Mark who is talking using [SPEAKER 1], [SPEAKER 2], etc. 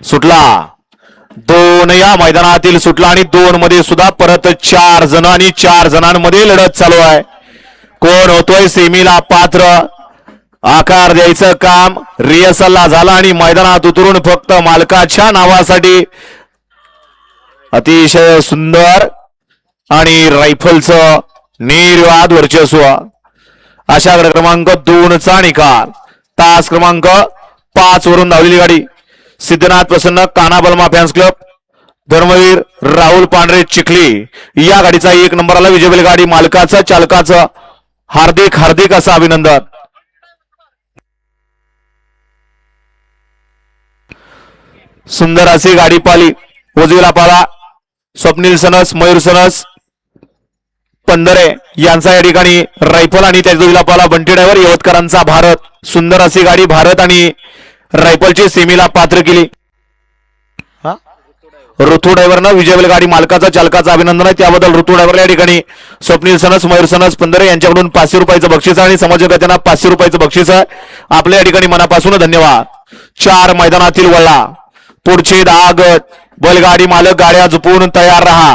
[SPEAKER 1] सुटला. 2 या मैदानातील सुटला आणि 2 मध्ये सुद्धा परत 4 जण आणि 4 जणांमध्ये लढत चालू आहे. कोण होतोय सेमीला पात्र? आकार द्यायचं काम रिहर्सलला झालं आणि मैदानात उतरून फक्त मालकाच्या नावासाठी अतिशय सुंदर आणि रायफलचं निर्वाद वर्चस्व. अशा क्रमांक 2चा निकाल. तास क्रमांक 5 वरून धावलेली गाडी सिद्धनाथ प्रसन्न कानाबलमा फॅन्स क्लब धर्मवीर राहुल पांढरे चिखली या गाडीचा 1 नंबरला विजयबेल गाडी मालकाचं चालकाचं हार्दिक हार्दिक असं अभिनंदन. सुंदर अशी गाडी पाली. उजवीला पाला स्वप्नील सनस मयूर सनस पंधरे यांचा या ठिकाणी रायफल आणि त्या उजवीला पाला बंटी ड्रायव्हर यवतकरांचा भारत. सुंदर अशी गाडी भारत आणि रायफलची सेमीला पात्र केली. ऋतू ड्रायव्हरनं विजयबेल गाडी मालकाचा चालकाचा अभिनंदन आहे. त्याबद्दल ऋतू ड्रायव्हरला या ठिकाणी स्वप्नील सनस मयूर सनस पंधरे यांच्याकडून 500 रुपयाचं बक्षीस आणि समाजकर्त्यांना 500 रुपयाचं बक्षीस आहे. आपल्या या ठिकाणी मनापासून धन्यवाद. 4 मैदानातील वळला. पुढचे 10 गट बैलगाडी मालक गाड्या झुपून तयार राहा.